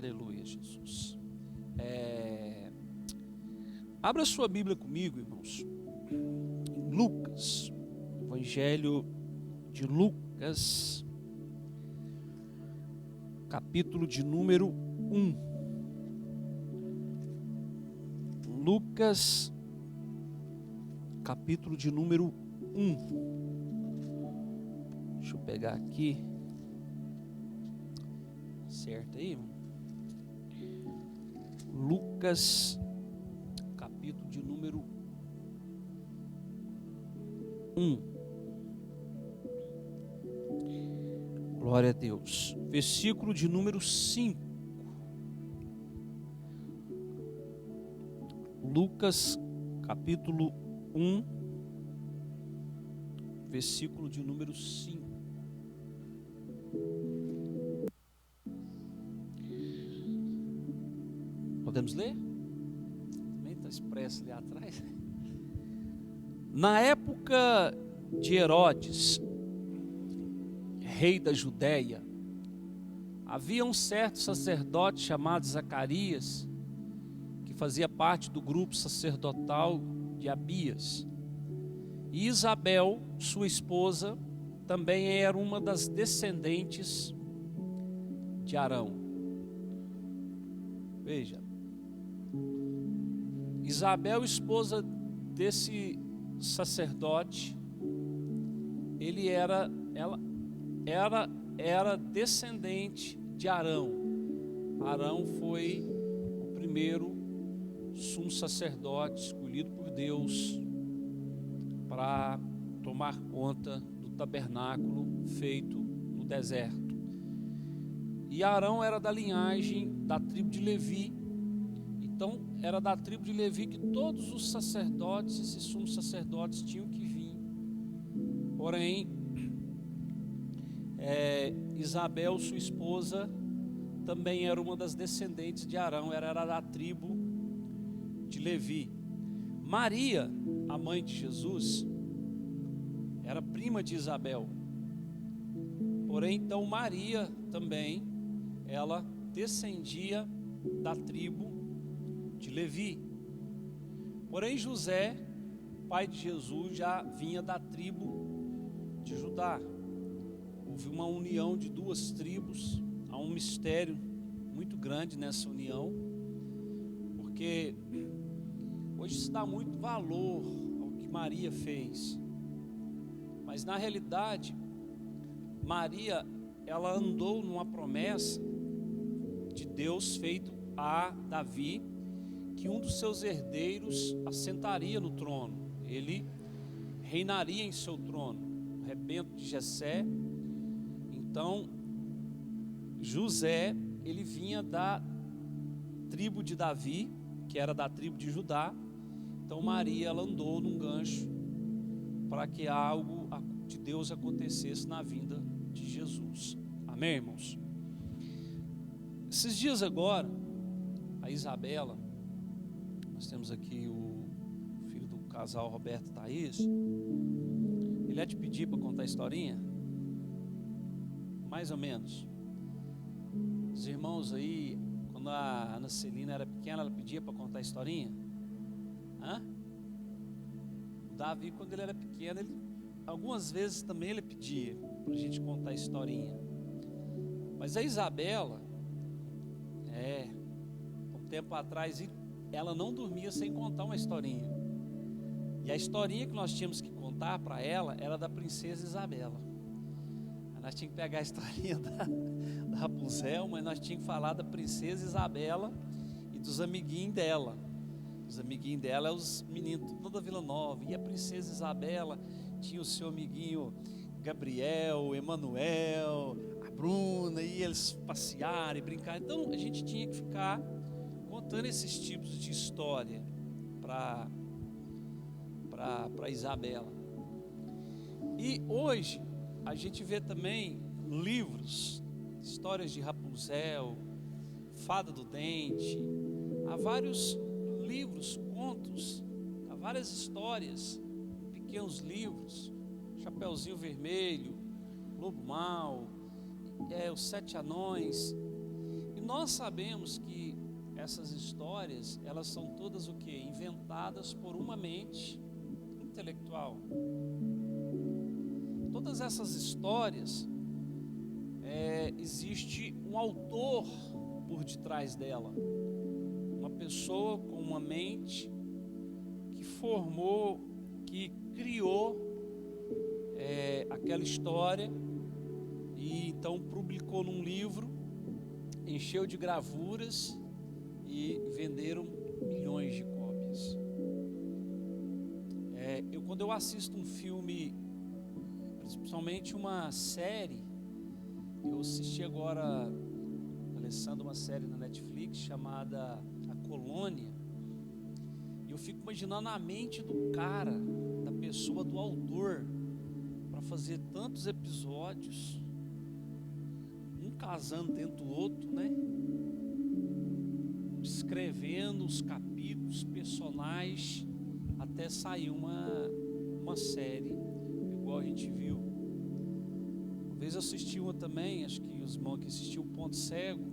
Aleluia, Jesus. Abra sua Bíblia comigo, irmãos, em Lucas, Evangelho de Lucas, capítulo de número 1. Lucas, capítulo de número 1. Deixa eu pegar aqui. Certo aí, irmão? Lucas, capítulo de número 1. Glória a Deus. Versículo de número 5. Lucas, capítulo 1, versículo de número 5. Podemos ler? Também está expresso ali atrás. Na época de Herodes, rei da Judéia, havia um certo sacerdote chamado Zacarias, que fazia parte do grupo sacerdotal de Abias. E Isabel, sua esposa, também era uma das descendentes de Arão. Veja, Isabel, esposa desse sacerdote, ela era descendente de Arão. Arão foi o primeiro sumo sacerdote escolhido por Deus para tomar conta do tabernáculo feito no deserto. E Arão era da linhagem da tribo de Levi. Então, era da tribo de Levi que todos os sacerdotes e sumos sacerdotes tinham que vir. Porém, Isabel, sua esposa, também era uma das descendentes de Arão, era da tribo de Levi. Maria, a mãe de Jesus, era prima de Isabel. Porém, então, Maria também, ela descendia da tribo de Levi. Porém, José, pai de Jesus, já vinha da tribo de Judá. Houve uma união de duas tribos. Há um mistério muito grande nessa união, porque hoje se dá muito valor ao que Maria fez, mas na realidade Maria, ela andou numa promessa de Deus feito a Davi, que um dos seus herdeiros assentaria no trono, ele reinaria em seu trono, o rebento de Jessé. Então, José, ele vinha da tribo de Davi, que era da tribo de Judá. Então, Maria, ela andou num gancho para que algo de Deus acontecesse na vinda de Jesus. Amém, irmãos? Esses dias agora, a Isabela, nós temos aqui o filho do casal Roberto e Thaís. Ele ia te pedir para contar a historinha? Mais ou menos. Os irmãos aí, quando a Ana Celina era pequena, ela pedia para contar a historinha? O Davi, quando ele era pequeno, algumas vezes também ele pedia para a gente contar a historinha. Mas a Isabela, um tempo atrás, ela não dormia sem contar uma historinha. E a historinha que nós tínhamos que contar para ela era da princesa Isabela. Nós tínhamos que pegar a historinha da Rapunzel, mas nós tínhamos que falar da princesa Isabela e dos amiguinhos dela. Os amiguinhos dela, os meninos toda Vila Nova. E a princesa Isabela tinha o seu amiguinho Gabriel, Emanuel, a Bruna, e eles passearam e brincaram. Então a gente tinha que ficar contando esses tipos de história para Isabela. E hoje a gente vê também livros, histórias de Rapunzel, Fada do Dente. Há vários livros, contos, há várias histórias, pequenos livros, Chapeuzinho Vermelho, Lobo Mau, os Sete Anões. E nós sabemos que essas histórias, elas são todas o quê? Inventadas por uma mente intelectual. Todas essas histórias, existe um autor por detrás dela. Uma pessoa com uma mente que formou, que criou aquela história e então publicou num livro, encheu de gravuras e venderam milhões de cópias. Quando eu assisto um filme, principalmente uma série, eu assisti agora, Alessandro, uma série na Netflix chamada A Colônia, e eu fico imaginando a mente do cara, da pessoa, do autor, para fazer tantos episódios, um casando dentro do outro, né? Escrevendo os capítulos, personagens, até sair uma série, igual a gente viu. Uma vez eu assisti uma também, acho que os irmãos que assistiram o Ponto Cego,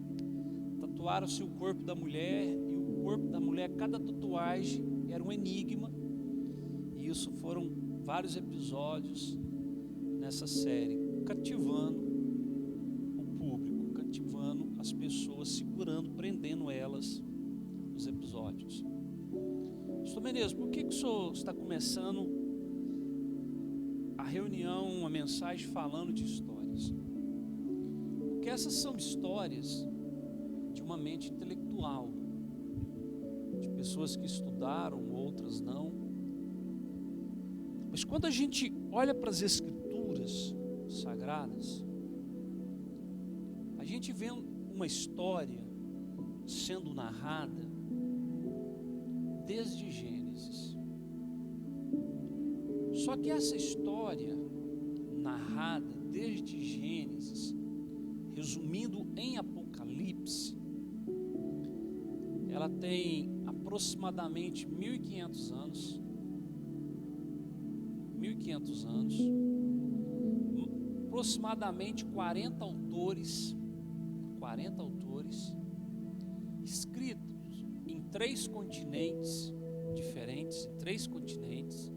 tatuaram-se o corpo da mulher, e o corpo da mulher, cada tatuagem era um enigma, e isso foram vários episódios nessa série, cativando o público, cativando as pessoas, segurando, prendendo elas nos episódios. Pastor Menezes, por que o senhor está começando a reunião, uma mensagem falando de histórias? Porque essas são histórias de uma mente intelectual, de pessoas que estudaram, outras não. Mas quando a gente olha para as escrituras sagradas, a gente vê uma história sendo narrada desde Gênesis. Só que essa história narrada desde Gênesis, resumindo em Apocalipse, ela tem aproximadamente 1.500 anos. 1.500 anos. Aproximadamente 40 autores, escritos em 3 continentes diferentes, em 3 continentes,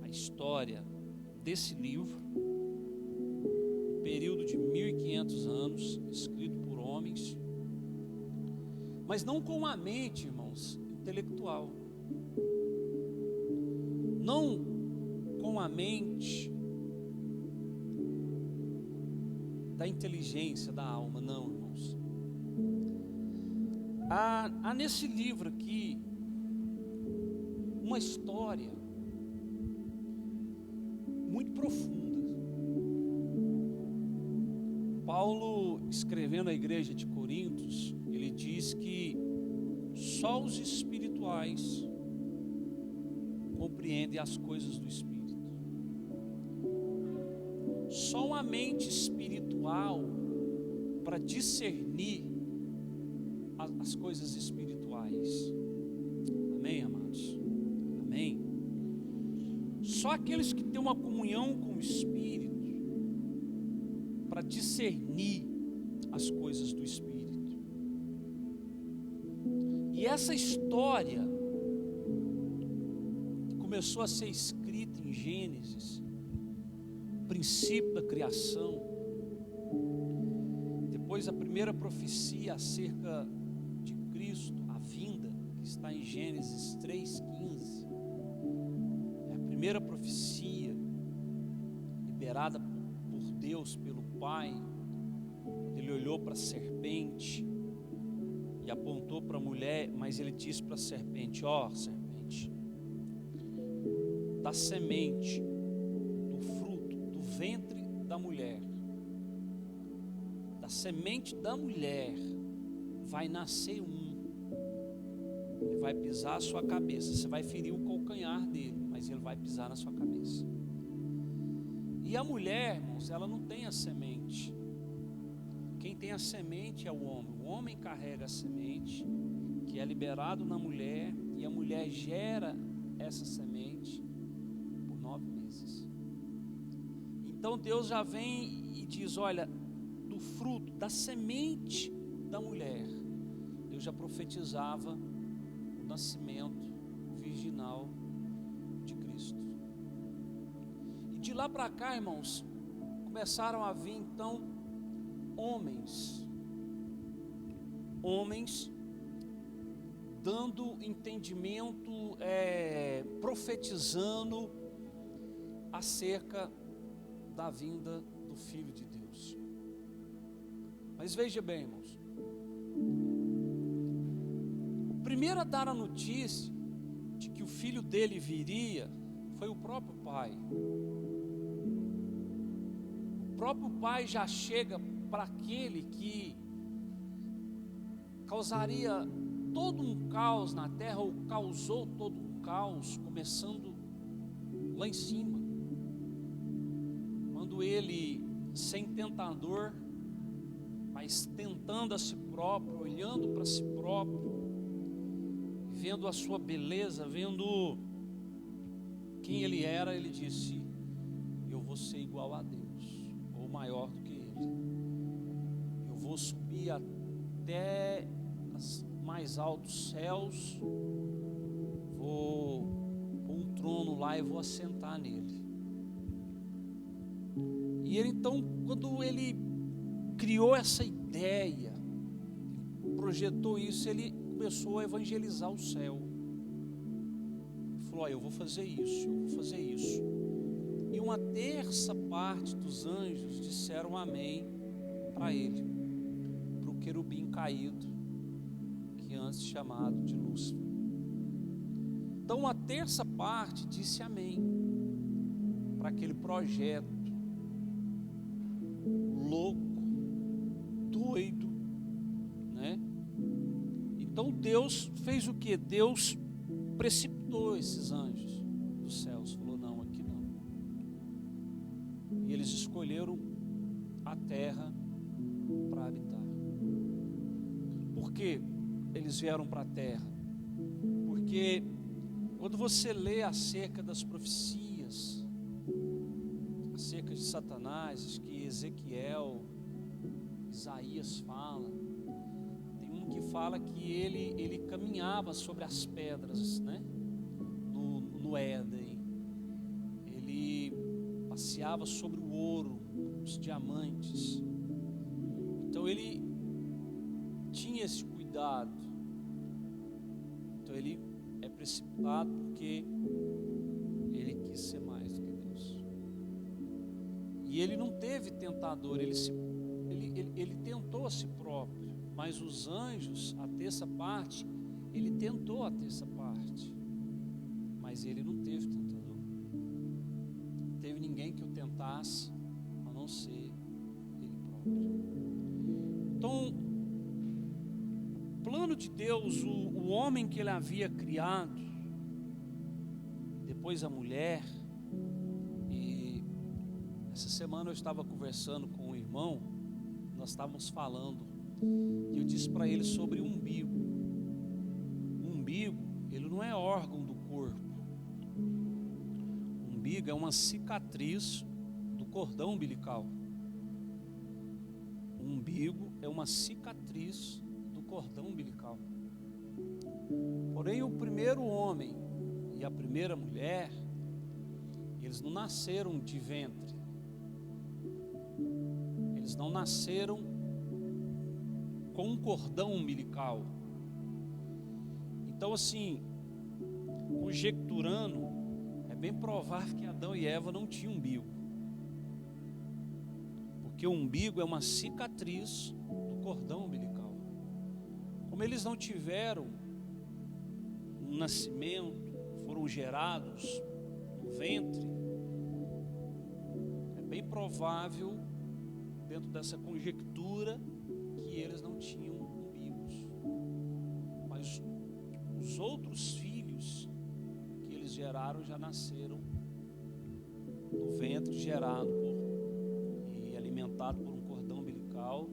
a história desse livro, um período de 1.500 anos, escrito por homens, mas não com uma mente, irmãos, intelectual, não com a mente da inteligência, da alma, não, irmãos. Há nesse livro aqui uma história muito profunda. Paulo, escrevendo à igreja de Coríntios, ele diz que só os espirituais compreendem as coisas do Espírito. Só uma mente espiritual para discernir as coisas espirituais. Amém, amados? Amém? Só aqueles que têm uma comunhão com o Espírito para discernir as coisas do Espírito. E essa história começou a ser escrita em Gênesis, princípio da criação. Depois a primeira profecia acerca de Cristo, a vinda, que está em Gênesis 3,15. É a primeira profecia liberada por Deus, pelo Pai. Ele olhou para a serpente e apontou para a mulher, mas ele disse para a serpente: ó, serpente, da semente, do fruto, do ventre da mulher, da semente da mulher vai nascer ele vai pisar a sua cabeça. Você vai ferir o calcanhar dele, mas ele vai pisar na sua cabeça. E a mulher, irmãos, ela não tem a semente. Quem tem a semente é o homem carrega a semente, que é liberado na mulher, e a mulher gera essa semente por 9 meses. Então Deus já vem e diz: olha, do fruto, da semente da mulher, Deus já profetizava o nascimento virginal de Cristo. E de lá para cá, irmãos, começaram a vir então homens dando entendimento, profetizando acerca da vinda do Filho de Deus. Mas veja bem, irmãos, o primeiro a dar a notícia de que o filho dele viria foi o próprio pai. O próprio pai já chega para aquele que causaria todo um caos na terra, ou causou todo um caos, começando lá em cima, quando ele, sem tentador, mas tentando a si próprio, olhando para si próprio, vendo a sua beleza, vendo quem ele era, ele disse: eu vou ser igual a Deus, ou maior do que ele. Eu vou subir até os mais altos céus, vou pôr um trono lá e vou assentar nele. E ele então, quando ele criou essa ideia, projetou isso, ele começou a evangelizar o céu. Ele falou: eu vou fazer isso, eu vou fazer isso. E uma terça parte dos anjos disseram amém para ele, para o querubim caído, que antes chamado de Lúcifer. Então uma terça parte disse amém para aquele projeto louco, doido, né? Então Deus fez o que? Deus precipitou esses anjos dos céus, falou: não, aqui não. E eles escolheram a terra para habitar. Por que eles vieram para a terra? Porque quando você lê acerca das profecias, acerca de Satanás, que Ezequiel, Isaías fala, tem um que fala que ele caminhava sobre as pedras, né? No Éden, ele passeava sobre o ouro, os diamantes. Então ele tinha esse cuidado. Então ele é precipitado porque ele quis ser mais do que Deus. E ele não teve tentador, ele tentou a si próprio. Mas os anjos, a terça parte, ele tentou a terça parte. Mas ele não teve tentador. Não teve ninguém que o tentasse, a não ser ele próprio. Então, o plano de Deus, o homem que ele havia criado, depois a mulher. E essa semana eu estava conversando com um irmão, nós estávamos falando, e eu disse para ele sobre o umbigo. O umbigo, ele não é órgão do corpo. O umbigo é uma cicatriz do cordão umbilical. O umbigo é uma cicatriz do cordão umbilical. Porém, o primeiro homem e a primeira mulher, eles não nasceram de ventre. Eles não nasceram com um cordão umbilical. Então, assim, conjecturando, é bem provável que Adão e Eva não tinham umbigo. Porque o umbigo é uma cicatriz do cordão umbilical. Como eles não tiveram um nascimento, foram gerados no ventre, é bem provável, dentro dessa conjectura, que eles não tinham umbigos. Mas os outros filhos que eles geraram já nasceram no ventre, gerado e alimentado por um cordão umbilical.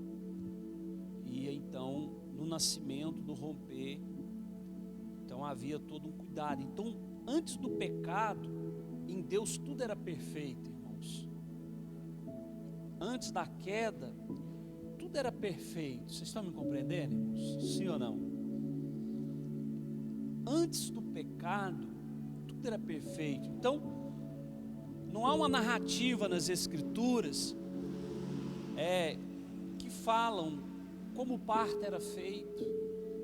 E então, no nascimento, no romper, então havia todo um cuidado. Então, antes do pecado, em Deus tudo era perfeito, irmãos. Antes da queda, tudo era perfeito. Vocês estão me compreendendo, irmãos? Sim ou não? Antes do pecado, tudo era perfeito. Então, não há uma narrativa nas Escrituras que falam como o parto era feito.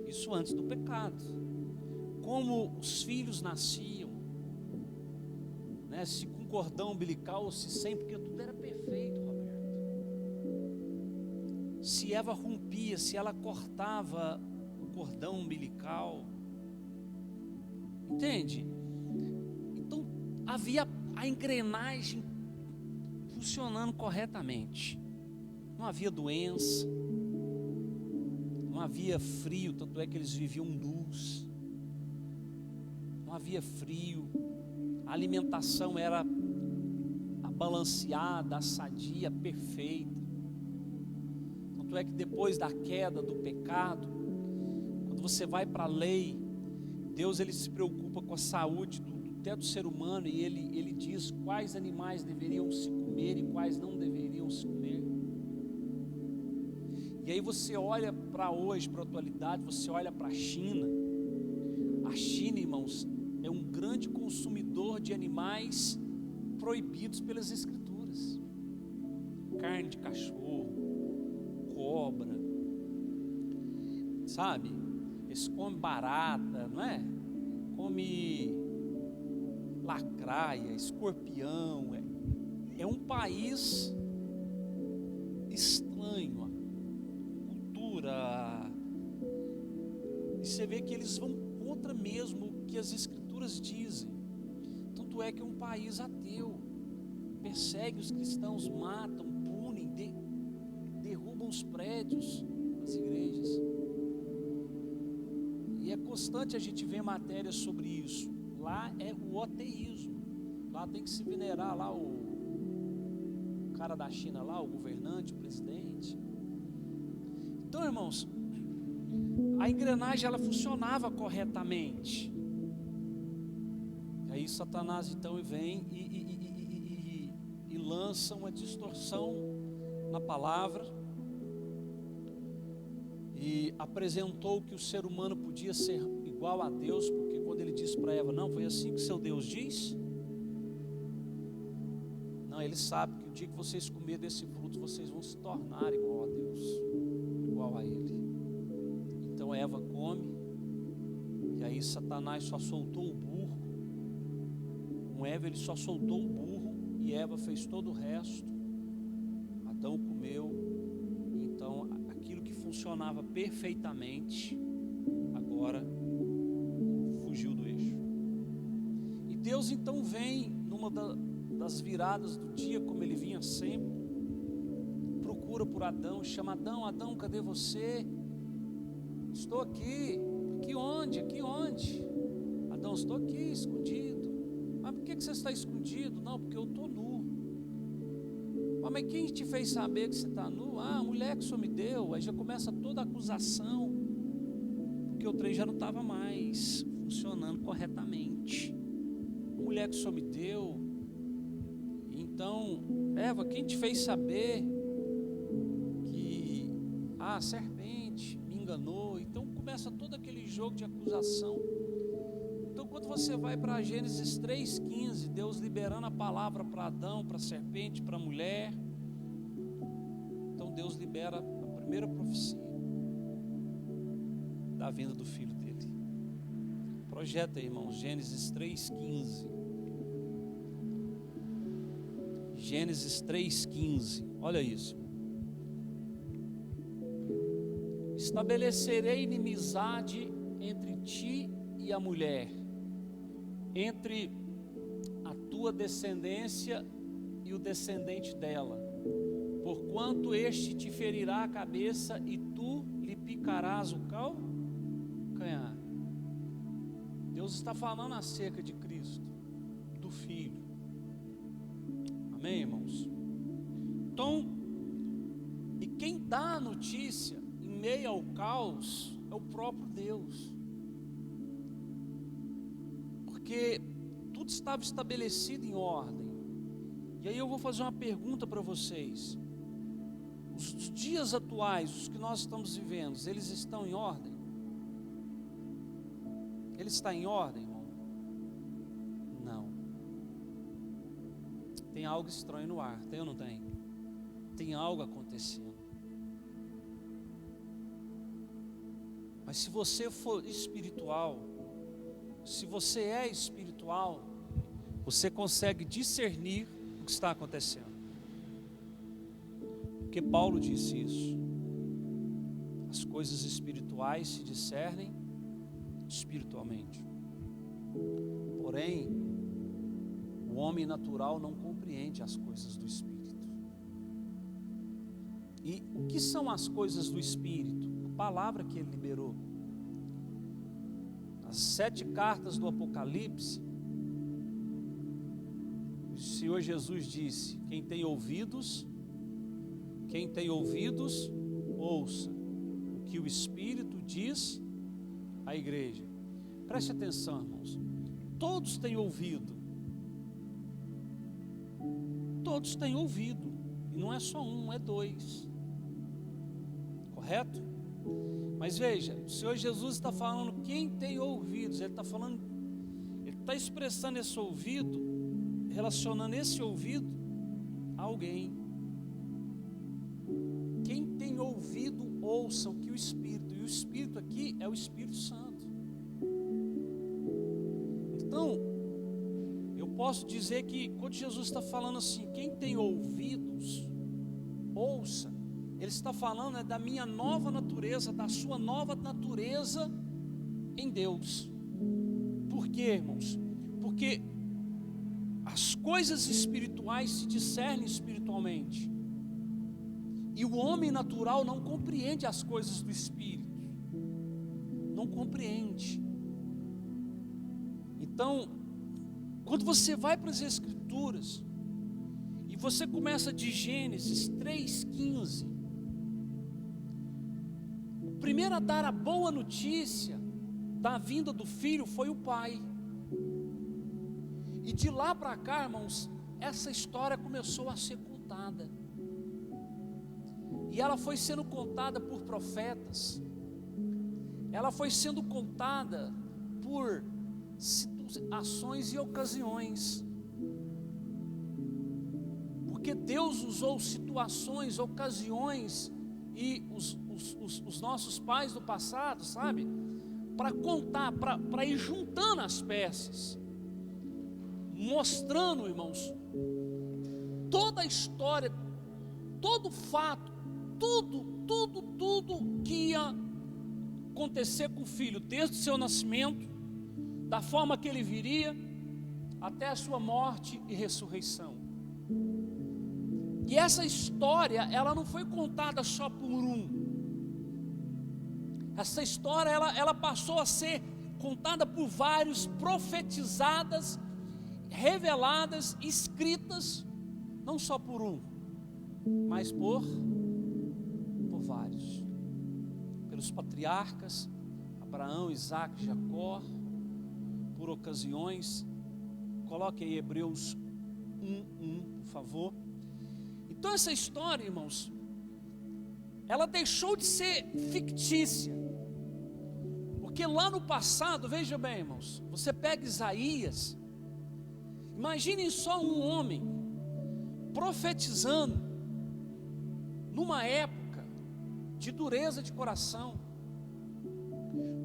Isso antes do pecado. Como os filhos nasciam, né? Se com cordão umbilical ou se sem, porque tudo era perfeito, Roberto. Se Eva rompia, se ela cortava o cordão umbilical, entende? Então havia a engrenagem funcionando corretamente. Não havia doença, não havia frio, tanto é que eles viviam nus. Não havia frio, a alimentação era balanceada, sadia, perfeita. Tanto é que depois da queda, do pecado, quando você vai para a lei, Deus ele se preocupa com a saúde até do ser humano, e ele diz quais animais deveriam se comer e quais não deveriam se comer. E aí você olha para hoje, para a atualidade, você olha para a China. A China, irmãos, é um grande consumidor de animais proibidos pelas Escrituras. Carne de cachorro, cobra, sabe? Eles comem barata, não é? Come lacraia, escorpião. É um país estranho, cultura. E você vê que eles vão contra mesmo o que as Escrituras dizem. Tanto é que é um país ateu, persegue os cristãos, matam, punem, derrubam os prédios das igrejas. E é constante a gente ver matérias sobre isso. Lá é o ateísmo. Lá tem que se venerar lá o cara da China lá, o governante, o presidente. Então, irmãos, a engrenagem ela funcionava corretamente. E aí Satanás então vem e lança uma distorção na palavra e apresentou que o ser humano podia ser igual a Deus, porque quando ele disse para Eva, não, foi assim que seu Deus diz? Não, ele sabe que o dia que vocês comerem desse fruto, vocês vão se tornar igual a Deus, igual a Ele. Então Eva come, e aí Satanás só soltou o burro. Com Eva ele só soltou o burro, e Eva fez todo o resto. Adão comeu, então aquilo que funcionava perfeitamente, agora fugiu do eixo. E Deus então vem numa das viradas do dia, como ele vinha sempre, procura por Adão, chama Adão, Adão, cadê você? Estou aqui. Aqui onde? Aqui onde? Adão, estou aqui, escondido. Mas por que você está escondido? Não, porque eu estou nu. Mas quem te fez saber que você está nu? Ah, a mulher que o Senhor me deu. Aí já começa toda a acusação, porque o trem já não estava mais funcionando corretamente. A mulher que o Senhor me deu. Então, Eva, quem te fez saber que a serpente me enganou? Então começa todo aquele jogo de acusação. Então quando você vai para Gênesis 3,15, Deus liberando a palavra para Adão, para a serpente, para a mulher, então Deus libera a primeira profecia da vinda do filho dele. Projeta, irmãos, Gênesis 3,15. Gênesis 3,15, olha isso. Estabelecerei inimizade entre ti e a mulher, entre a tua descendência e o descendente dela, porquanto este te ferirá a cabeça e tu lhe picarás o calcanhar. Deus está falando acerca de Cristo, do Filho. Amém, irmãos? Então, e quem dá a notícia em meio ao caos é o próprio Deus, porque tudo estava estabelecido em ordem. E aí eu vou fazer uma pergunta para vocês: os dias atuais, os que nós estamos vivendo, eles estão em ordem? Ele está em ordem, irmão? Não. Tem algo estranho no ar, tem ou não tem? Tem algo acontecendo. Mas se você for espiritual, se você é espiritual, você consegue discernir o que está acontecendo. Porque Paulo disse isso. As coisas espirituais se discernem espiritualmente. Porém, o homem natural não compreende as coisas do Espírito. E o que são as coisas do Espírito? A palavra que ele liberou. As 7 cartas do Apocalipse, o Senhor Jesus disse: quem tem ouvidos, ouça o que o Espírito diz à igreja. Preste atenção, irmãos. Todos têm ouvido. Todos têm ouvido. E não é só um, é 2. Correto? Mas veja, o Senhor Jesus está falando quem tem ouvidos. Ele está falando, ele está expressando esse ouvido, relacionando esse ouvido a alguém. Quem tem ouvido, ouça o que o Espírito. E o Espírito aqui é o Espírito Santo. Então, eu posso dizer que quando Jesus está falando assim, quem tem ouvidos, ouça. Ele está falando da minha nova natureza, da sua nova natureza em Deus. Por quê, irmãos? Porque as coisas espirituais se discernem espiritualmente. E o homem natural não compreende as coisas do Espírito. Não compreende. Então, quando você vai para as Escrituras, e você começa de Gênesis 3,15, o primeiro a dar a boa notícia da vinda do Filho foi o Pai. E de lá para cá, irmãos, essa história começou a ser contada. E ela foi sendo contada por profetas. Ela foi sendo contada por situações e ocasiões. Porque Deus usou situações, ocasiões e os nossos pais do passado, sabe? Para contar, para ir juntando as peças. Mostrando, irmãos, toda a história, todo o fato, tudo que ia acontecer com o filho, desde o seu nascimento, da forma que ele viria, até a sua morte e ressurreição. E essa história, ela não foi contada só por um. Essa história, ela passou a ser contada por vários, profetizadas, reveladas, escritas, não só por um, mas por vários, pelos patriarcas, Abraão, Isaac, Jacó, por ocasiões. Coloque aí Hebreus 1:1, por favor. Então essa história, irmãos, ela deixou de ser fictícia, porque lá no passado, veja bem, irmãos, você pega Isaías, imaginem só um homem profetizando numa época de dureza de coração,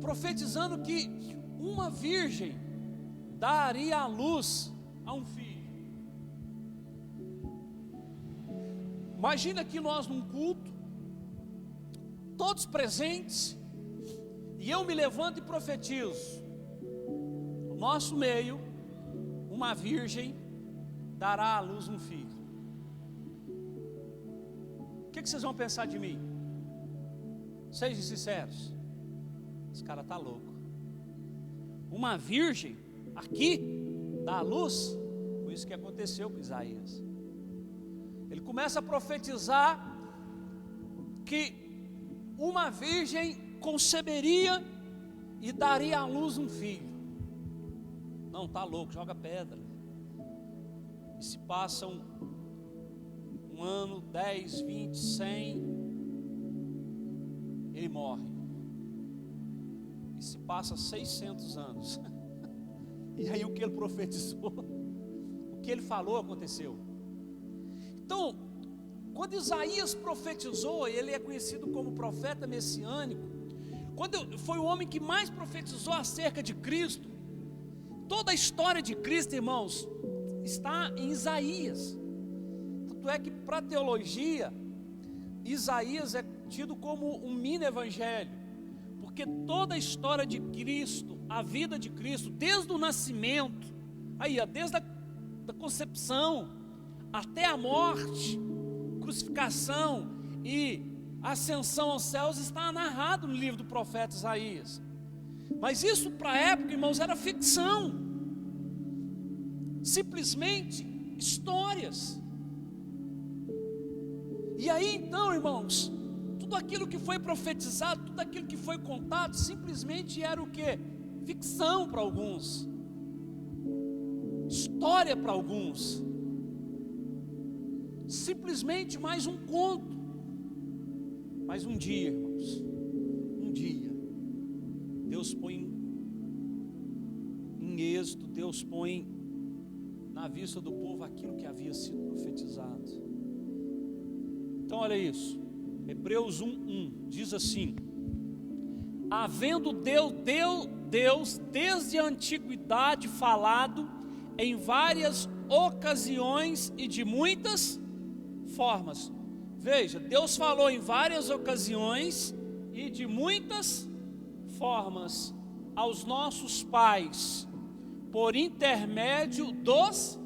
profetizando que uma virgem daria à luz a um filho. Imagina que nós num culto, todos presentes, e eu me levanto e profetizo: no nosso meio, uma virgem dará à luz um filho. O que vocês vão pensar de mim? Sejam sinceros. Esse cara está louco. Uma virgem aqui dá à luz. Foi isso que aconteceu com Isaías. Ele começa a profetizar que uma virgem conceberia e daria à luz um filho. Não, está louco, joga pedra. E se passa 1 ano, 10, 20, 100, ele morre. E se passa 600 anos. E aí o que ele profetizou, o que ele falou aconteceu. Então, quando Isaías profetizou, ele é conhecido como profeta messiânico. Quando foi o homem que mais profetizou acerca de Cristo. Toda a história de Cristo, irmãos, está em Isaías. Tanto é que para a teologia, Isaías é tido como um mini evangelho, porque toda a história de Cristo, a vida de Cristo, desde o nascimento, desde a concepção até a morte, crucificação e ascensão aos céus, está narrado no livro do profeta Isaías. Mas isso para a época, irmãos, era ficção, simplesmente histórias. E aí então, irmãos, tudo aquilo que foi profetizado, tudo aquilo que foi contado, simplesmente era o que? Ficção para alguns, história para alguns, simplesmente mais um conto. Mas um dia, irmãos, um dia, Deus põe em êxito, Deus põe na vista do povo aquilo que havia sido profetizado. Então olha isso, Hebreus 1:1 diz assim: havendo Deus desde a antiguidade falado em várias ocasiões e de muitas formas. Veja, Deus falou em várias ocasiões e de muitas formas aos nossos pais, por intermédio dos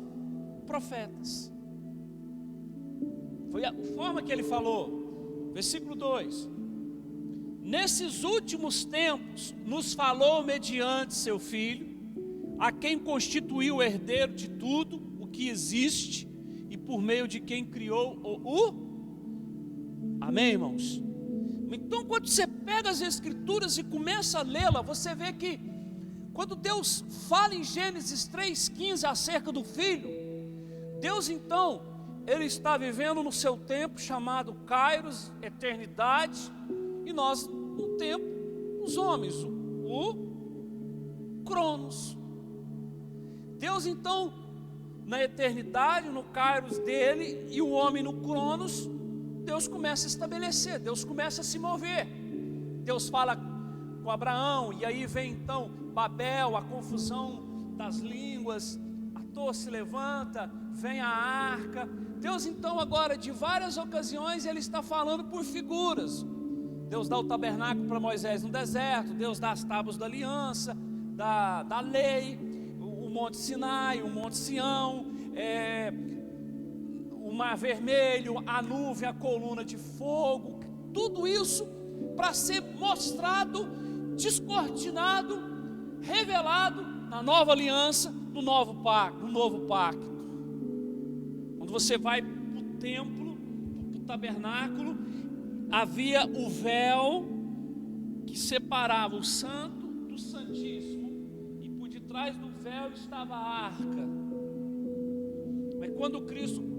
profetas. Foi a forma que ele falou. Versículo 2: nesses últimos tempos nos falou mediante seu Filho, a quem constituiu o herdeiro de tudo o que existe e por meio de quem criou o Amém, irmãos? Então, quando você pega as Escrituras e começa a lê-la, você vê que quando Deus fala em Gênesis 3,15 acerca do Filho, Deus então, Ele está vivendo no seu tempo chamado Kairos, eternidade, e nós no tempo, os homens, o Cronos. Deus então, na eternidade, no Kairos dele, e o homem no Cronos, Deus começa a estabelecer, Deus começa a se mover. Deus fala com Abraão, e aí vem então Babel, a confusão das línguas, a torre se levanta, vem a arca. Deus então agora, de várias ocasiões, Ele está falando por figuras. Deus dá o tabernáculo para Moisés no deserto, Deus dá as tábuas da aliança, da lei, o monte Sinai, o monte Sião, o mar vermelho, a nuvem, a coluna de fogo, tudo isso para ser mostrado, descortinado, revelado na nova aliança, no novo pacto. Quando você vai para o templo, para o tabernáculo, havia o véu que separava o santo do santíssimo, e por detrás do véu estava a arca. Mas quando Cristo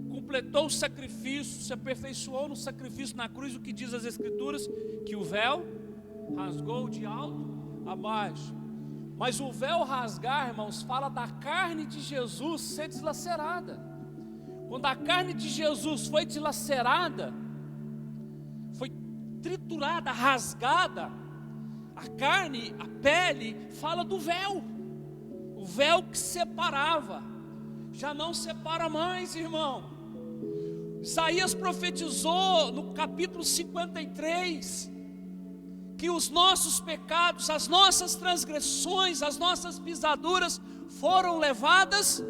completou o sacrifício, se aperfeiçoou no sacrifício na cruz, o que diz as Escrituras? Que o véu rasgou de alto a baixo. Mas o véu rasgar, irmãos, fala da carne de Jesus ser dilacerada. Quando a carne de Jesus foi dilacerada, foi triturada, rasgada, a carne, a pele, fala do véu. O véu que separava, já não separa mais, irmão. Isaías profetizou no capítulo 53, que os nossos pecados, as nossas transgressões, as nossas pisaduras foram levadas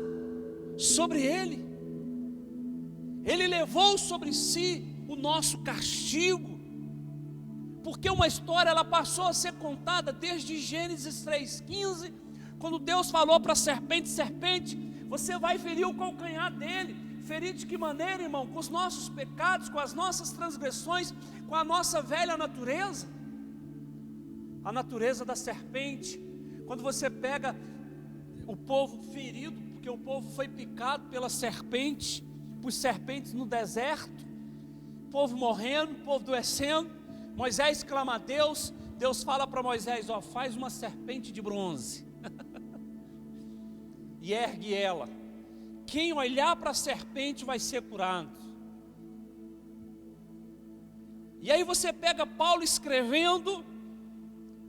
sobre Ele. Ele levou sobre si o nosso castigo, porque uma história ela passou a ser contada desde Gênesis 3,15, quando Deus falou para a serpente: serpente, você vai ferir o calcanhar dele. Ferir de que maneira, irmão? Com os nossos pecados, com as nossas transgressões, com a nossa velha natureza. A natureza da serpente. Quando você pega o povo ferido, porque o povo foi picado pela serpente, tipo serpentes no deserto, povo morrendo, povo adoecendo. Moisés clama a Deus, Deus fala para Moisés: ó, faz uma serpente de bronze e ergue ela, quem olhar para a serpente vai ser curado. E aí você pega Paulo escrevendo,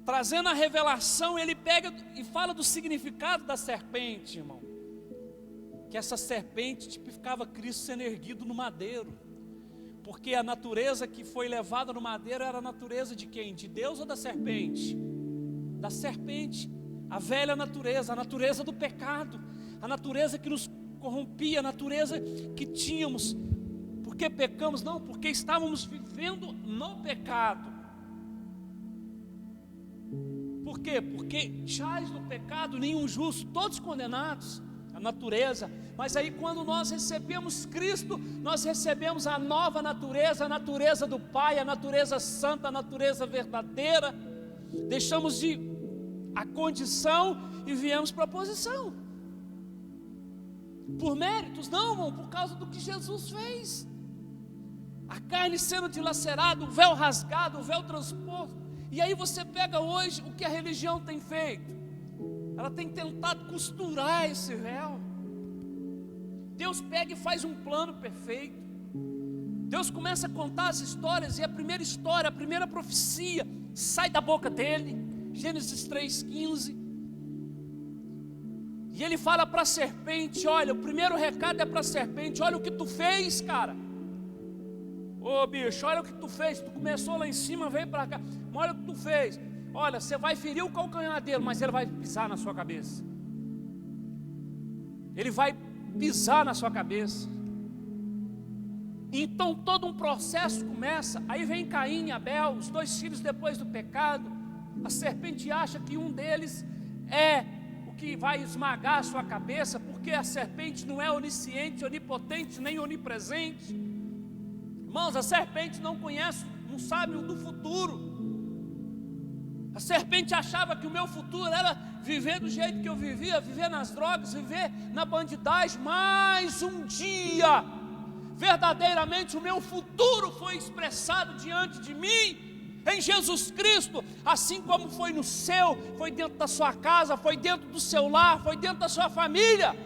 trazendo a revelação, ele pega e fala do significado da serpente, irmão. Que essa serpente tipificava Cristo sendo erguido no madeiro. Porque a natureza que foi levada no madeiro era a natureza de quem? De Deus ou da serpente? Da serpente. A velha natureza, a natureza do pecado, a natureza que nos corrompia, a natureza que tínhamos. Por que pecamos? Não, porque estávamos vivendo no pecado. Por quê? Porque jaz no pecado nenhum justo, todos condenados, a natureza. Mas aí quando nós recebemos Cristo, nós recebemos a nova natureza, a natureza do Pai, a natureza santa, a natureza verdadeira. Deixamos de a condição e viemos para a posição. Por méritos? Não, irmão, por causa do que Jesus fez. A carne sendo dilacerada, o véu rasgado, o véu transposto. E aí você pega hoje o que a religião tem feito. Ela tem tentado costurar esse véu. Deus pega e faz um plano perfeito. Deus começa a contar as histórias, e a primeira história, a primeira profecia sai da boca dele, Gênesis 3,15. E ele fala para a serpente: olha, o primeiro recado é para a serpente: olha o que tu fez, cara. Ô bicho, olha o que tu fez. Tu começou lá em cima, veio para cá. Olha o que tu fez. Olha, você vai ferir o calcanhar dele, mas ele vai pisar na sua cabeça. Ele vai pisar na sua cabeça. Então todo um processo começa. Aí vem Caim e Abel, os dois filhos depois do pecado. A serpente acha que um deles é o que vai esmagar a sua cabeça, porque a serpente não é onisciente, onipotente, nem onipresente. Irmãos, a serpente não conhece, não sabe do futuro. A serpente achava que o meu futuro era viver do jeito que eu vivia, viver nas drogas, viver na bandidagem. Mas um dia, verdadeiramente o meu futuro foi expressado diante de mim, em Jesus Cristo. Assim como foi no seu, foi dentro da sua casa, foi dentro do seu lar, foi dentro da sua família.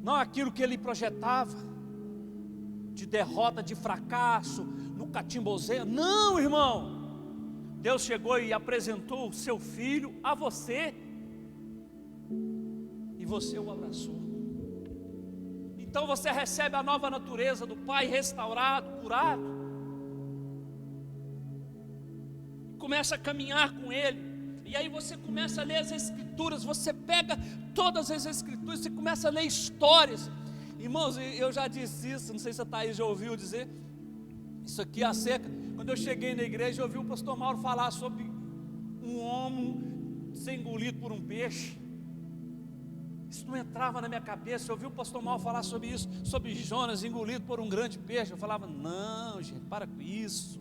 Não aquilo que ele projetava, de derrota, de fracasso, no catimbozeiro. Não, irmão. Deus chegou e apresentou o seu filho a você, e você o abraçou. Então você recebe a nova natureza do Pai, restaurado, curado, e começa a caminhar com Ele. E aí você começa a ler as Escrituras, você pega todas as Escrituras, você começa a ler histórias. Irmãos, eu já disse isso, não sei se a Thaís já ouviu dizer isso aqui acerca. Quando eu cheguei na igreja, eu ouvi o pastor Mauro falar sobre um homem ser engolido por um peixe. Isso não entrava na minha cabeça. Eu ouvi o pastor Mauro falar sobre isso, sobre Jonas engolido por um grande peixe. Eu falava: não, gente, para com isso.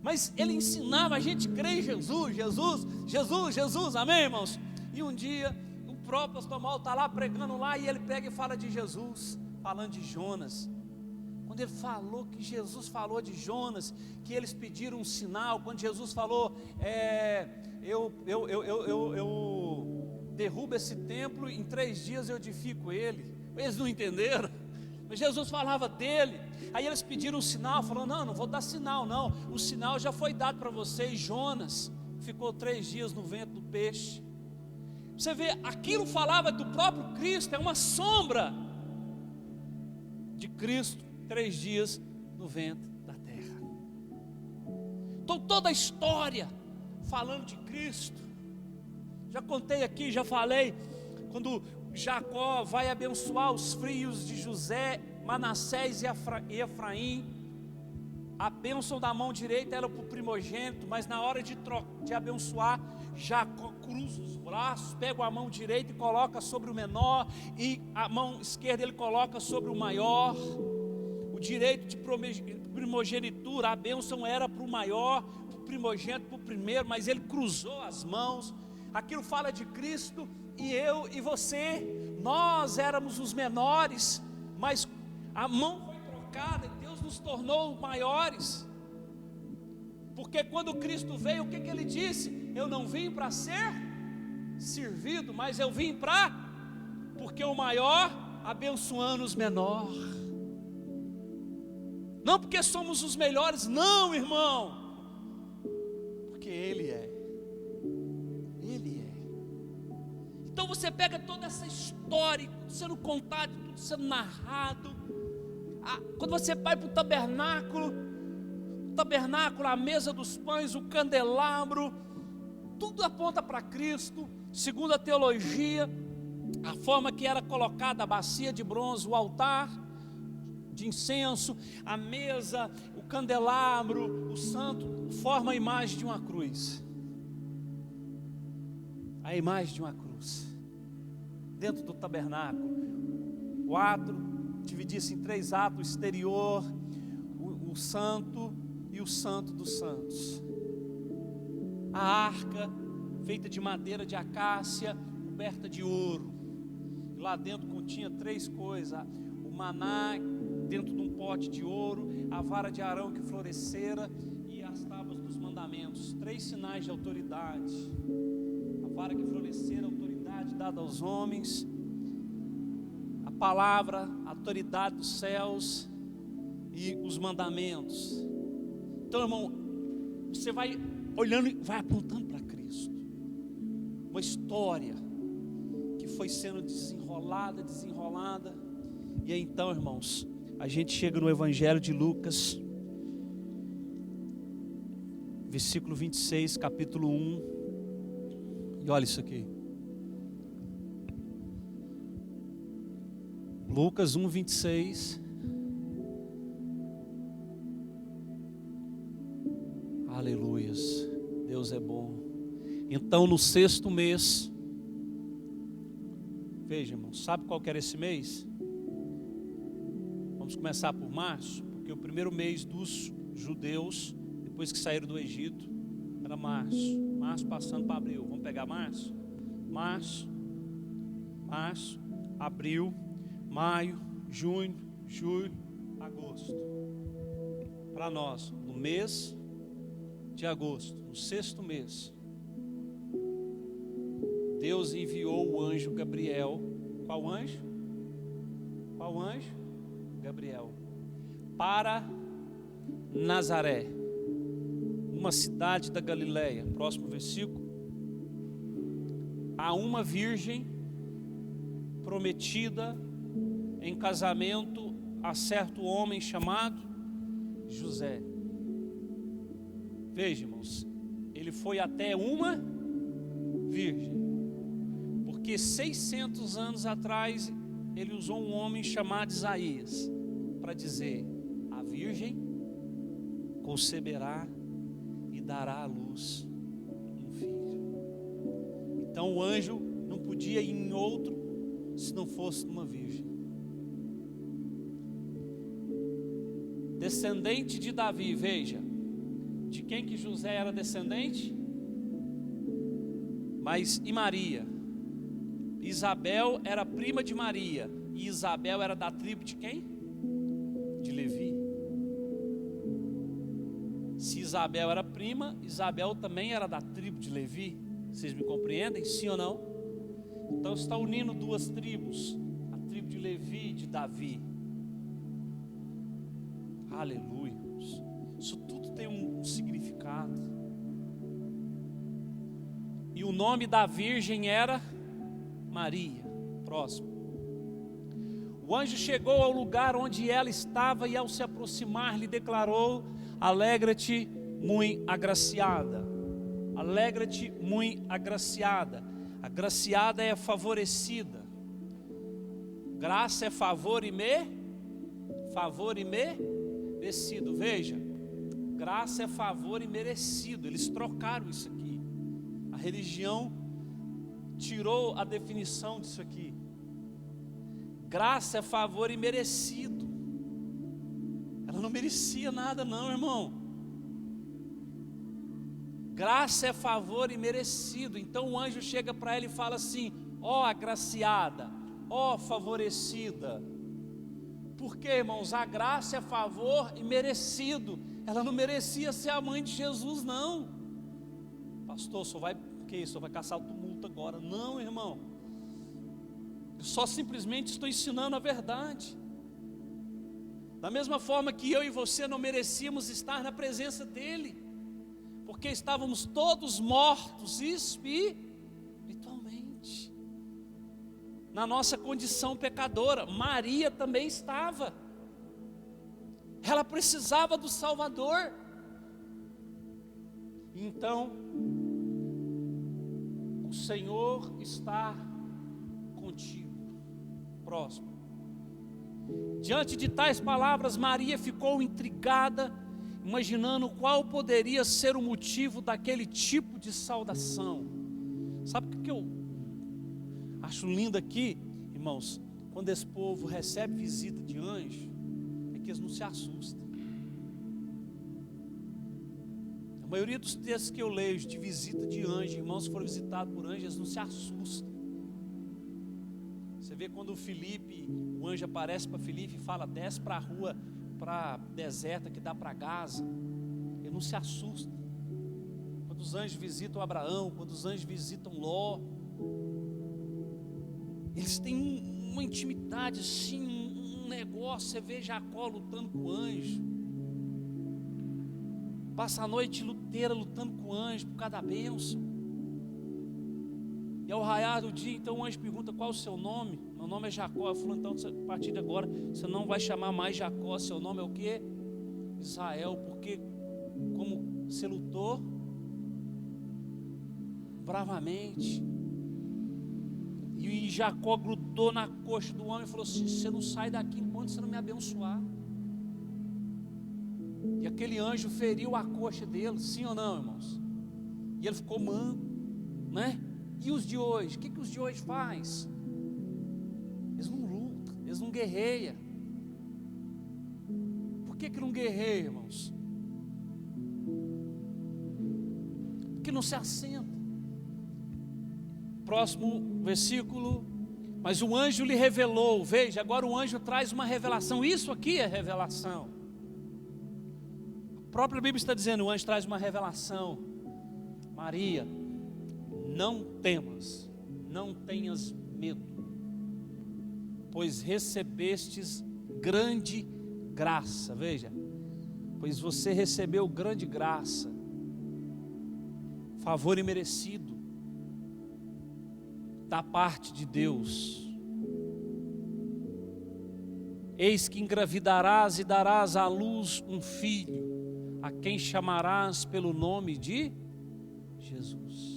Mas ele ensinava a gente a crer em Jesus, Jesus, Jesus, Jesus, amém, irmãos? E um dia, o próprio pastor Mauro está lá pregando lá, e ele pega e fala de Jesus, falando de Jonas. Quando ele falou que Jesus falou de Jonas, que eles pediram um sinal, quando Jesus falou, eu derrubo esse templo, em 3 dias eu edifico ele. Eles não entenderam, mas Jesus falava dele. Aí eles pediram um sinal, falou: não vou dar sinal não, o sinal já foi dado para vocês. Jonas ficou 3 dias no ventre do peixe. Você vê, aquilo falava do próprio Cristo, é uma sombra de Cristo. 3 dias no ventre da terra. Então toda a história falando de Cristo. Já contei aqui, já falei, quando Jacó vai abençoar os filhos de José, Manassés e Efraim, a bênção da mão direita era para o primogênito, mas na hora de abençoar, Jacó cruza os braços, pega a mão direita e coloca sobre o menor, e a mão esquerda ele coloca sobre o maior. O direito de primogenitura, a bênção era para o maior, para o primogênito, para o primeiro, mas ele cruzou as mãos. Aquilo fala de Cristo, e eu e você, nós éramos os menores, mas A mão foi trocada e Deus nos tornou maiores. Porque quando Cristo veio, o que ele disse? Eu não vim para ser servido, mas eu vim porque o maior abençoando os menores. Não porque somos os melhores, não, irmão. Porque Ele é. Ele é. Então você pega toda essa história, tudo sendo contado, tudo sendo narrado. Quando você vai para o tabernáculo, a mesa dos pães, o candelabro, tudo aponta para Cristo. Segundo a teologia, a forma que era colocada a bacia de bronze, o altar de incenso, a mesa, o candelabro, o santo, forma a imagem de uma cruz. A imagem de uma cruz. Dentro do tabernáculo, o átrio dividia-se em 3 atos: o exterior, o santo e o santo dos santos. A arca, feita de madeira de acácia, coberta de ouro. E lá dentro continha 3 coisas: o maná dentro de um pote de ouro, a vara de Arão que florescera e as tábuas dos mandamentos. 3 sinais de autoridade. A vara que florescera, a autoridade dada aos homens. A palavra, a autoridade dos céus e os mandamentos. Então, irmão, você vai olhando e vai apontando para Cristo. Uma história que foi sendo desenrolada. E aí, então, irmãos, a gente chega no Evangelho de Lucas, versículo 26, capítulo 1. E olha isso aqui. Lucas 1, 26. Aleluias. Deus é bom. Então, no 6º mês, veja, irmão, sabe qual que era esse mês? Vamos começar por março, porque o primeiro mês dos judeus, depois que saíram do Egito, era março. Março passando para abril. Vamos pegar março? Março, abril, maio, junho, julho, agosto. Para nós, no mês de agosto, no 6º mês, Deus enviou o anjo Gabriel. Qual anjo? Qual anjo? Gabriel. Para Nazaré, uma cidade da Galileia. Próximo versículo. A uma virgem prometida em casamento a certo homem chamado José. Veja, irmãos, ele foi até uma virgem, porque 600 anos atrás ele usou um homem chamado Isaías para dizer: a virgem conceberá e dará à luz um filho. Então o anjo não podia ir em outro se não fosse uma virgem. Descendente de Davi, veja, de quem que José era descendente? Mas e Maria? Isabel era prima de Maria, e Isabel era da tribo de quem? De Levi. Se Isabel era prima, Isabel também era da tribo de Levi. Vocês me compreendem? Sim ou não? Então está unindo 2 tribos, a tribo de Levi e de Davi. Aleluia. Isso tudo tem um significado. E o nome da virgem era Maria. Próximo. O anjo chegou ao lugar onde ela estava e ao se aproximar lhe declarou: alegra-te, muito agraciada. Alegra-te, muito agraciada. Agraciada é favorecida. Graça é favor e merecido. Veja, graça é favor e merecido. Eles trocaram isso aqui. A religião tirou a definição disso aqui. Graça é favor e merecido. Ela não merecia nada não, irmão. Graça é favor e merecido. Então o anjo chega para ela e fala assim: ó agraciada, ó favorecida. Porque, irmãos, a graça é favor e merecido. Ela não merecia ser a mãe de Jesus, não. Pastor, o senhor vai, que isso? O senhor vai caçar o tumulto agora? Não, irmão. Eu só simplesmente estou ensinando a verdade. Da mesma forma que eu e você não merecíamos estar na presença dele, porque estávamos todos mortos espiritualmente, na nossa condição pecadora. Maria também estava. Ela precisava do Salvador. Então, o Senhor está contigo. Próximo. Diante de tais palavras, Maria ficou intrigada, imaginando qual poderia ser o motivo daquele tipo de saudação. Sabe o que eu acho lindo aqui, irmãos? Quando esse povo recebe visita de anjo, é que eles não se assustam. A maioria dos textos que eu leio de visita de anjo, irmãos que foram visitados por anjos, eles não se assustam. Você vê quando o anjo aparece para Filipe e fala: desce para a rua, para deserta que dá para Gaza. Ele não se assusta. Quando os anjos visitam Abraão, quando os anjos visitam Ló, eles têm uma intimidade assim, um negócio. Você vê Jacó lutando com o anjo, passa a noite inteira lutando com o anjo por causa da bênção. E ao raiar do dia, então o anjo pergunta: qual é o seu nome? Meu nome é Jacó. Eu falo: então a partir de agora você não vai chamar mais Jacó, seu nome é o quê? Israel, porque como você lutou bravamente. E Jacó grudou na coxa do homem e falou assim: você não sai daqui enquanto você não me abençoar. E aquele anjo feriu a coxa dele, sim ou não, irmãos? E ele ficou manco, né? E os de hoje? O que os de hoje faz? Eles não lutam, eles não guerreiam. Por que não guerreiam, irmãos? Porque não se assenta. Próximo versículo. Mas o anjo lhe revelou. Veja, agora o anjo traz uma revelação. Isso aqui é revelação. A própria Bíblia está dizendo: o anjo traz uma revelação. Maria, não temas, não tenhas medo, pois recebestes grande graça. Veja, pois você recebeu grande graça, favor imerecido da parte de Deus. Eis que engravidarás e darás à luz um filho, a quem chamarás pelo nome de Jesus.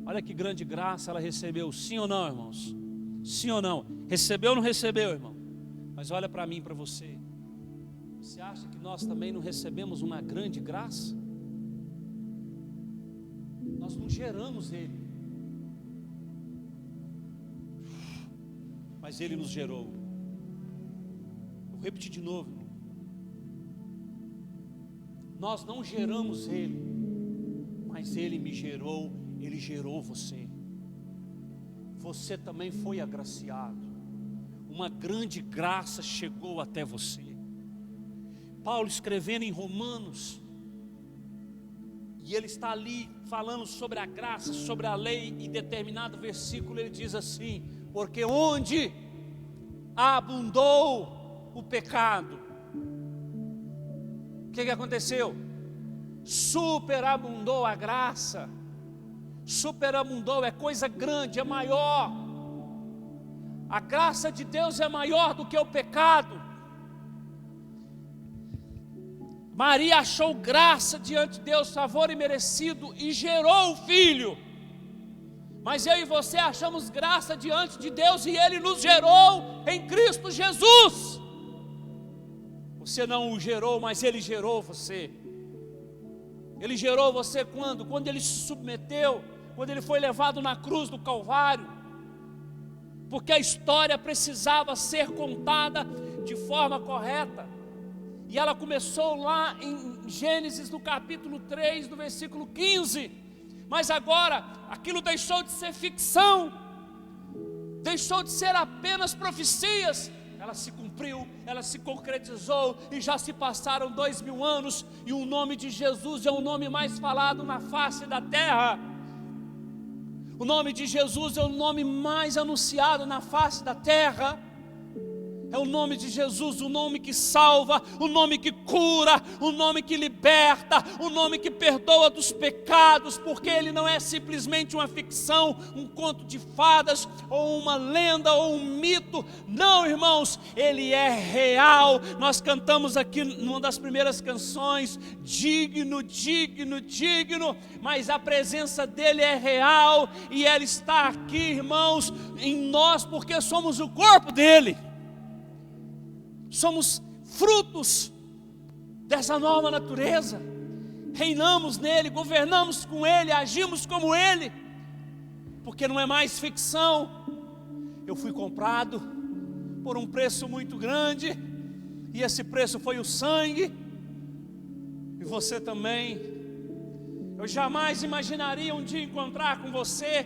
Olha que grande graça ela recebeu, sim ou não, irmãos? Sim ou não? Recebeu ou não recebeu, irmão? Mas olha para mim e para você. Você acha que nós também não recebemos uma grande graça? Nós não geramos Ele, mas Ele nos gerou. Vou repetir de novo, irmão. Nós não geramos Ele, mas Ele me gerou. Ele gerou você. Você também foi agraciado. Uma grande graça chegou até você. Paulo escrevendo em Romanos, e ele está ali falando sobre a graça, sobre a lei, e em determinado versículo ele diz assim: porque onde abundou o pecado, o que aconteceu? Superabundou a graça. Superabundou é coisa grande, é maior. A graça de Deus é maior do que o pecado. Maria achou graça diante de Deus, favor imerecido, e gerou o filho. Mas eu e você achamos graça diante de Deus, e Ele nos gerou em Cristo Jesus. Você não o gerou, mas Ele gerou você. Ele gerou você quando? Quando Ele se submeteu, quando Ele foi levado na cruz do Calvário, porque a história precisava ser contada de forma correta, e ela começou lá em Gênesis, no capítulo 3, no versículo 15, mas agora, aquilo deixou de ser ficção, deixou de ser apenas profecias, ela se cumpriu, ela se concretizou, e já se passaram 2000 anos, e o nome de Jesus é o nome mais falado na face da terra. O nome de Jesus é o nome mais anunciado na face da terra. É o nome de Jesus, o nome que salva, o nome que cura, o nome que liberta, o nome que perdoa dos pecados, porque ele não é simplesmente uma ficção, um conto de fadas, ou uma lenda, ou um mito. Não, irmãos, ele é real. Nós cantamos aqui numa das primeiras canções, digno, digno, digno, mas a presença dele é real, e ela está aqui, irmãos, em nós, porque somos o corpo dele. Somos frutos dessa nova natureza, reinamos nele, governamos com ele, agimos como ele, porque não é mais ficção. Eu fui comprado por um preço muito grande, e esse preço foi o sangue, e você também. Eu jamais imaginaria um dia encontrar com você,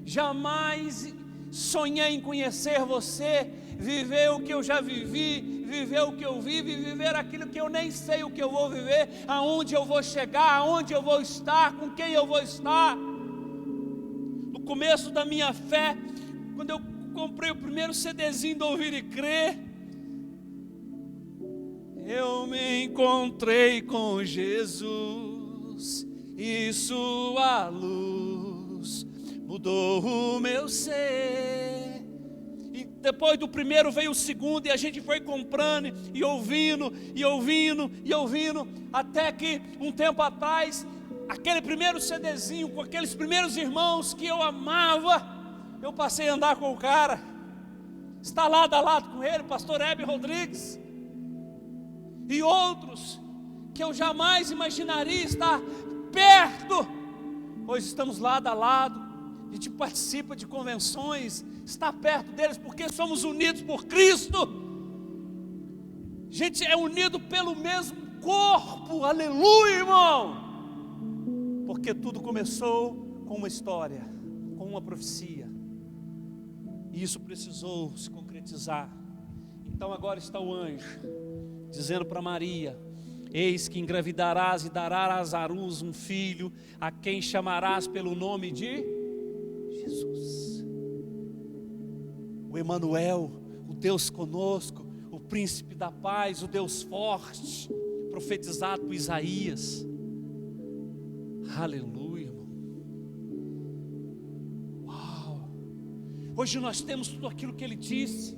jamais sonhei em conhecer você, viver o que eu já vivi, viver o que eu vivo e viver aquilo que eu nem sei o que eu vou viver, aonde eu vou chegar, aonde eu vou estar, com quem eu vou estar. No começo da minha fé, quando eu comprei o primeiro CDzinho do Ouvir e Crer, eu me encontrei com Jesus, e sua luz mudou o meu ser. E depois do primeiro veio o segundo, e a gente foi comprando e ouvindo, e ouvindo, e ouvindo, até que um tempo atrás, aquele primeiro CDzinho, com aqueles primeiros irmãos que eu amava, eu passei a andar com o cara, está lado a lado com ele, pastor Hebe Rodrigues, e outros que eu jamais imaginaria estar perto. Hoje estamos lado a lado, a gente participa de convenções, está perto deles, porque somos unidos por Cristo. A gente é unido pelo mesmo corpo, aleluia, irmão, porque tudo começou com uma história, com uma profecia, e isso precisou se concretizar. Então agora está o anjo dizendo para Maria: eis que engravidarás e darás à luz um filho, a quem chamarás pelo nome de Jesus. O Emanuel, o Deus conosco, o príncipe da paz, o Deus forte, profetizado por Isaías. Aleluia, irmão. Uau! Hoje nós temos tudo aquilo que ele disse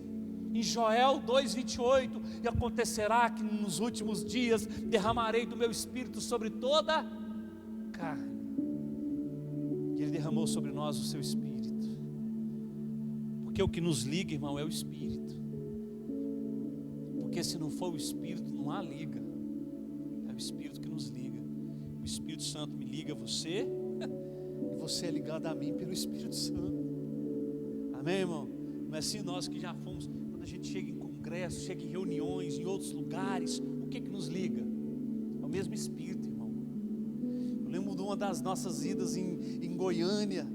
em Joel 2:28, e acontecerá que nos últimos dias derramarei do meu espírito sobre toda carne. E ele derramou sobre nós o seu espírito, porque o que nos liga, irmão, é o espírito. Porque se não for o espírito, não há liga. É o espírito que nos liga. O Espírito Santo me liga a você, e você é ligado a mim pelo Espírito Santo. Amém, irmão? Não é assim nós que já fomos. Quando a gente chega em congressos, chega em reuniões, em outros lugares, o que nos liga? É o mesmo Espírito, irmão. Eu lembro de uma das nossas idas em Goiânia.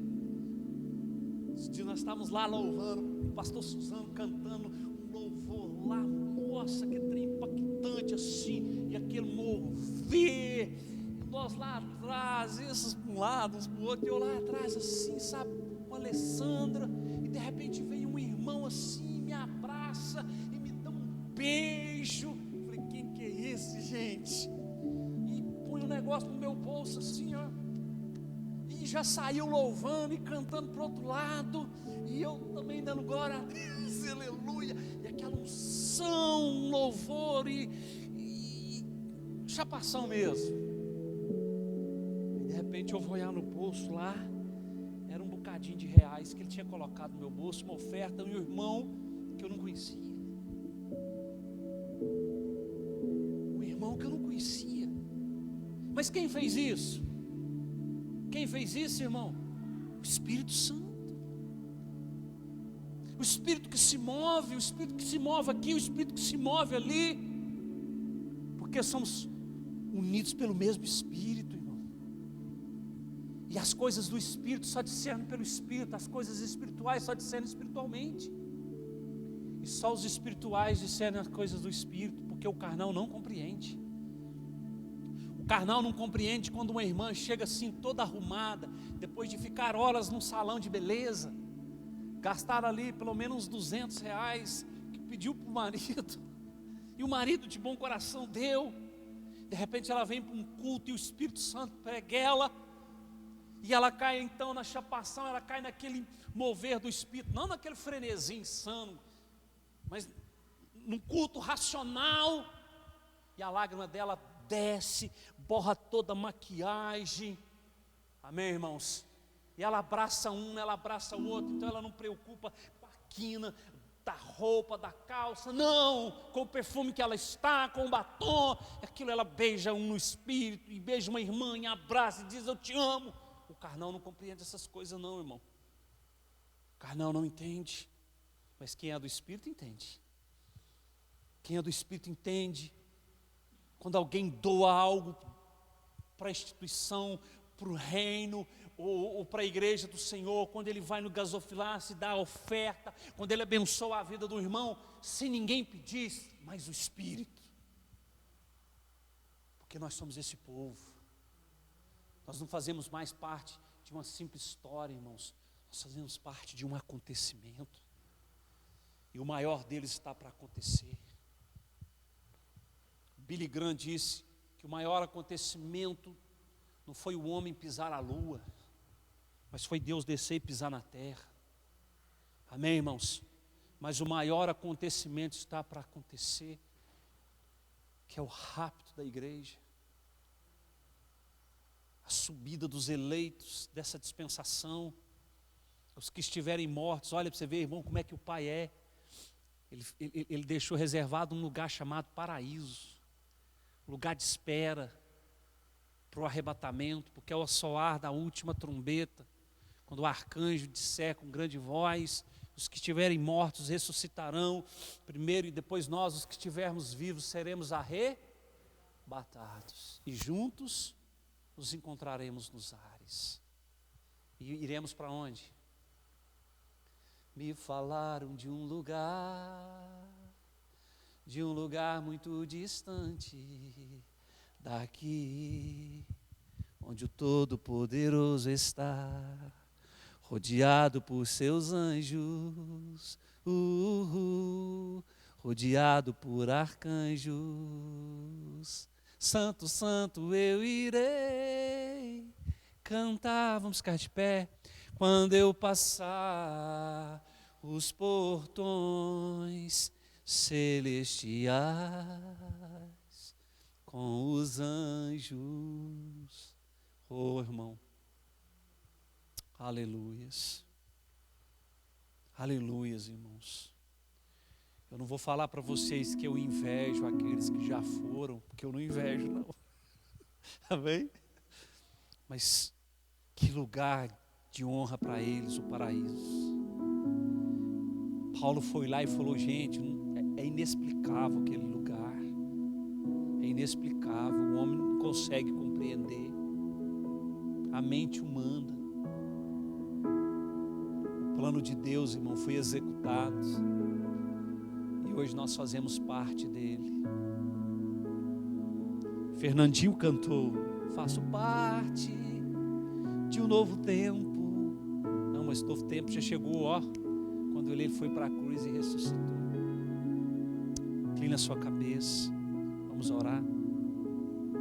Esse dia nós estávamos lá louvando, o pastor Suzano cantando um louvor lá, nossa, que trem impactante assim, e aquele mover, nós lá atrás, esses para um lado, uns para o outro, e eu lá atrás assim, sabe, com a Alessandra, e de repente vem um irmão assim, me abraça e me dá um beijo. Eu falei: quem que é esse, gente? E põe um negócio no meu bolso assim, ó, e já saiu louvando e cantando para o outro lado, e eu também dando glória a Deus, aleluia, e aquela unção, um louvor e chapação mesmo. E de repente eu vou olhar no bolso lá, era um bocadinho de reais que ele tinha colocado no meu bolso, uma oferta, e um irmão que eu não conhecia, um irmão que eu não conhecia. Mas quem fez isso? Quem fez isso, irmão? O Espírito Santo. O Espírito que se move, o Espírito que se move aqui, o Espírito que se move ali, porque somos unidos pelo mesmo Espírito, irmão. E as coisas do Espírito só discernem pelo Espírito, as coisas espirituais só discernem espiritualmente. E só os espirituais discernem as coisas do Espírito, porque o carnal não compreende. O carnal não compreende quando uma irmã chega assim toda arrumada, depois de ficar horas num salão de beleza, gastar ali pelo menos uns R$200, que pediu para o marido, e o marido de bom coração deu. De repente ela vem para um culto e o Espírito Santo prega ela, e ela cai então na chapação, ela cai naquele mover do Espírito, não naquele frenesi insano, mas num culto racional, e a lágrima dela desce, borra toda a maquiagem, amém, irmãos? E ela abraça um, ela abraça o outro, então ela não preocupa com a quina da roupa, da calça, não, com o perfume que ela está, com o batom, aquilo ela beija um no espírito, e beija uma irmã, e abraça e diz: eu te amo. O carnal não compreende essas coisas não, irmão. O carnal não entende, mas quem é do Espírito entende. Quem é do Espírito entende. Quando alguém doa algo para a instituição, para o reino, ou para a igreja do Senhor, quando ele vai no gasofilaço e dá a oferta, quando ele abençoa a vida do irmão, sem ninguém pedir, mas o Espírito. Porque nós somos esse povo. Nós não fazemos mais parte de uma simples história, irmãos. Nós fazemos parte de um acontecimento. E o maior deles está para acontecer. Billy Graham disse que o maior acontecimento não foi o homem pisar a lua, mas foi Deus descer e pisar na terra. Amém, irmãos? Mas o maior acontecimento está para acontecer, que é o rapto da igreja, a subida dos eleitos dessa dispensação, os que estiverem mortos. Olha para você ver, irmão, como é que o Pai é. Ele deixou reservado um lugar chamado paraíso, lugar de espera para o arrebatamento, porque é o soar da última trombeta, quando o arcanjo disser com grande voz, os que estiverem mortos ressuscitarão primeiro, e depois nós, os que estivermos vivos, seremos arrebatados, e juntos nos encontraremos nos ares. E iremos para onde? Me falaram de um lugar muito distante daqui, onde o Todo-Poderoso está, rodeado por seus anjos, rodeado por arcanjos. Santo, santo eu irei cantar, vamos ficar de pé, quando eu passar os portões celestiais com os anjos. Oh, irmão, aleluias, aleluias, irmãos. Eu não vou falar para vocês que eu invejo aqueles que já foram, porque eu não invejo, não. Amém? Mas que lugar de honra para eles, o paraíso. Paulo foi lá e falou: gente, é inexplicável aquele lugar. É inexplicável, o homem não consegue compreender. A mente humana. O plano de Deus, irmão, foi executado. E hoje nós fazemos parte dele. Fernandinho cantou: faço parte de um novo tempo. Não, mas esse novo tempo já chegou, ó, quando ele foi para a cruz e ressuscitou. Inclina a sua cabeça, vamos orar.